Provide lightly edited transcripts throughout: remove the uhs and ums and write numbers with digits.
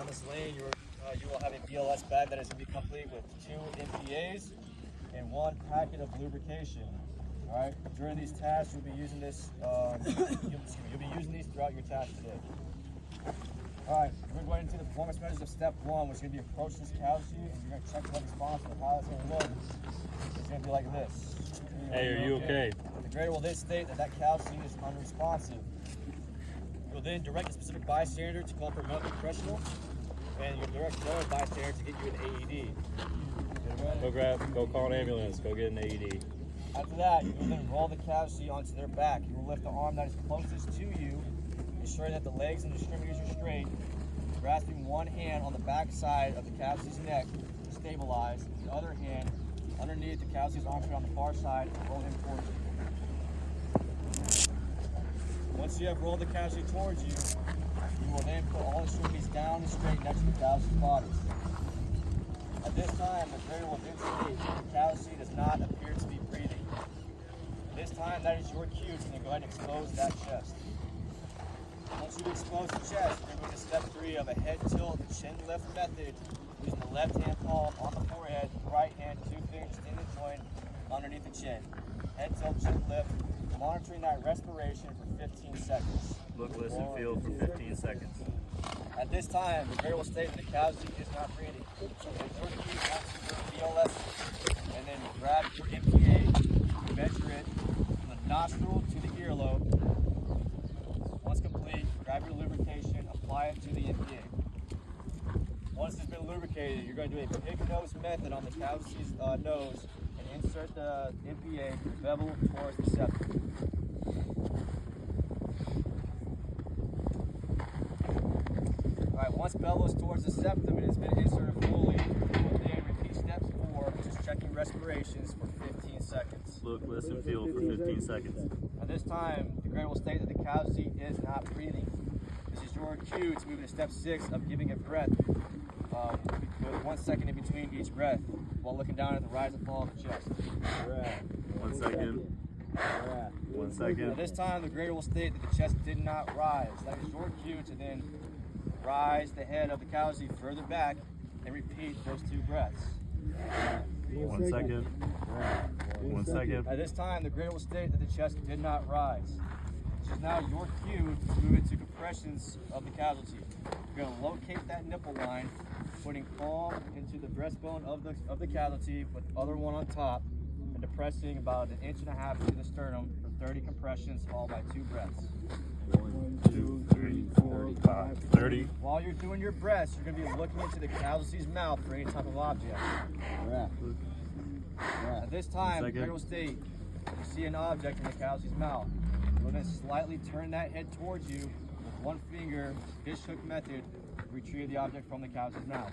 down this lane, you will have a BLS bag that is going to be complete with 2 NPAs and 1 packet of lubrication. All right. During these tasks, you'll be using this. You'll be using these throughout your task today. All right. We're going into the performance measures of step 1, which is going to be approach this cow seat, and you're going to check the response of how it's going to look. It's going to be like this. Hey, are you okay? The grader will then state that cow seat is unresponsive. You'll then direct a specific bystander to call for medical professional, and you'll direct another bystander to get you an AED. Go call an ambulance. Go get an AED. After that, you will then roll the cow seat onto their back. You will lift the arm that is closest to you, ensuring that the legs and the extremities are straight, grasping one hand on the back side of the cow seat's neck to stabilize, the other hand underneath the cow seat's armpit on the far side and roll him towards you. Once you have rolled the cow seat towards you, you will then put all extremities down and straight next to the cow seat's body. At this time, the grader will then state that the cow seat does not appear to be breathing. At this time, that is your cue to then go ahead and expose that chest. Once you've exposed the chest, you're moving to step 3 of a head tilt chin lift method, using the left hand palm on the forehead, right hand 2 fingers in the joint underneath the chin. Head tilt chin lift, monitoring that respiration for 15 seconds. Look, listen, feel for 15 seconds. At this time, the grader will state that the cow seat is not breathing. So your key is your BLS, and then grab your MPA, measure it from the nostril to the earlobe. Once complete, grab your lubrication, apply it to the MPA. Once it's been lubricated, you're going to do a pig nose method on the cow seat's nose and insert the MPA bevel towards the septum. Alright, once bevel is towards the septum and it's been inserted fully, you will then repeat step 4, which is checking respirations for 15 seconds. Look, listen, feel for 15 seconds. At this time, the grader will state that the cow seat is not breathing. This is your cue to move into step 6 of giving a breath with 1 second in between each breath while looking down at the rise and fall of the chest. 1 second. 1 second. At this time, the grader will state that the chest did not rise. That is your cue to then rise the head of the cow seat further back and repeat those 2 breaths. 1 second. 1 second. At this time, the grader will state that the chest did not rise. This is now your cue to move into compressions of the casualty. You're going to locate that nipple line, putting palm into the breastbone of the casualty with the other one on top, and depressing about 1.5 inches to the sternum for 30 compressions, followed by 2 breaths. 1, 2, 3, 4, 5, 30. While you're doing your breaths, you're going to be looking into the casualty's mouth for any type of object. At this time, the grader will state that you see an object in the casualty's mouth. You'll then slightly turn that head towards you with 1 finger, fish hook method, to retrieve the object from the casualty's mouth.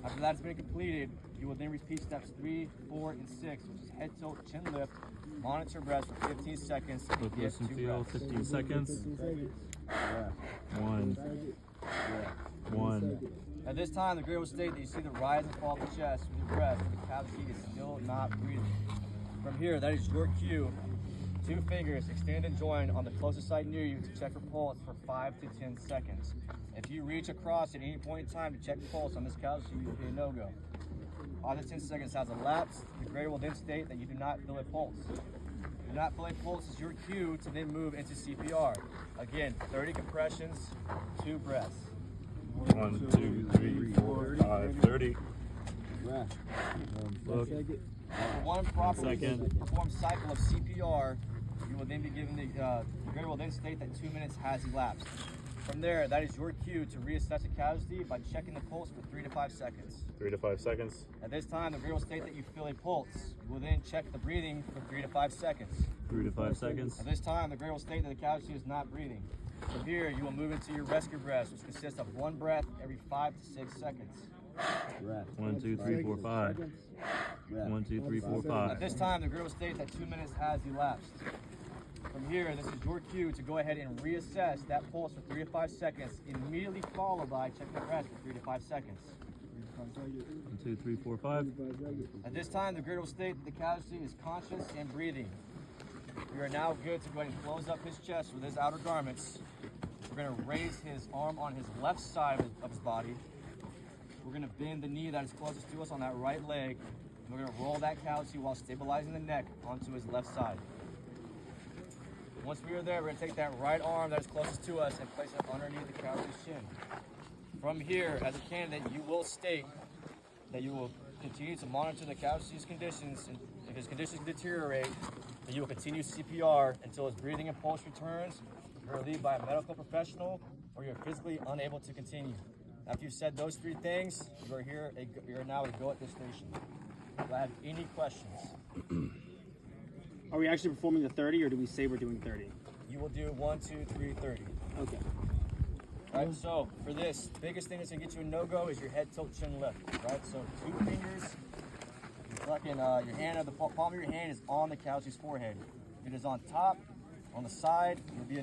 After that's been completed, you will then repeat steps 3, 4, and 6, which is head tilt, chin lift, monitor breaths for 15 seconds. Look, listen, feel 15 seconds. 1. 1. At this time, the grader will state that you see the rise and fall of the chest with your breath, but the cavity is still not breathing. From here, that is your cue. 2 fingers extended and joined on the closest side near you to check for pulse for 5 to 10 seconds. If you reach across at any point in time to check pulse on this casualty, you will be a no-go. 5 to 10 seconds has elapsed. The grader will then state that you do not feel a pulse. Do not feel a pulse is your cue to then move into CPR. Again, 30 compressions, 2 breaths. 1, 2, 3, 4, 5, 30. Look. For one properly performed cycle of CPR, you will then be given the grader will then state that 2 minutes has elapsed. From there, that is your cue to reassess a casualty by checking the pulse for 3 to 5 seconds. 3 to 5 seconds. At this time, the grader will state that you feel a pulse. You will then check the breathing for 3 to 5 seconds. 3 to 5 seconds. At this time, the grader will state that the casualty is not breathing. From here, you will move into your rescue breaths, which consists of 1 breath every 5 to 6 seconds. 1, 2, 3, 4, 5. 1, 2, 3, 4, 5. At this time, the grader will state that 2 minutes has elapsed. From here, this is your cue to go ahead and reassess that pulse for 3 to 5 seconds, immediately followed by checking the breath for 3 to 5 seconds. 1, 2, 3, 4, 5. At this time, the grader will state that the casualty is conscious and breathing. We are now good to go ahead and close up his chest with his outer garments. We're gonna raise his arm on his left side of his body. We're gonna bend the knee that is closest to us on that right leg. And we're gonna roll that callus while stabilizing the neck onto his left side. Once we are there, we're gonna take that right arm that is closest to us and place it underneath the callus's shin. From here, as a candidate, you will state that you will continue to monitor the callus's conditions, and if his conditions deteriorate, that you will continue CPR until his breathing and pulse returns, you're relieved by a medical professional, or you're physically unable to continue. After you've said those 3 things, you're now a go at this station. Do I have any questions? Are we actually performing the 30, or do we say we're doing 30? You will do 1, 2, 3, 30. Okay. Right, so for this, biggest thing that's gonna get you a no-go is your head tilt chin lift, right? So 2 fingers, your hand, the palm of your hand is on the callus's forehead. If it is on top, on the side, you'll be a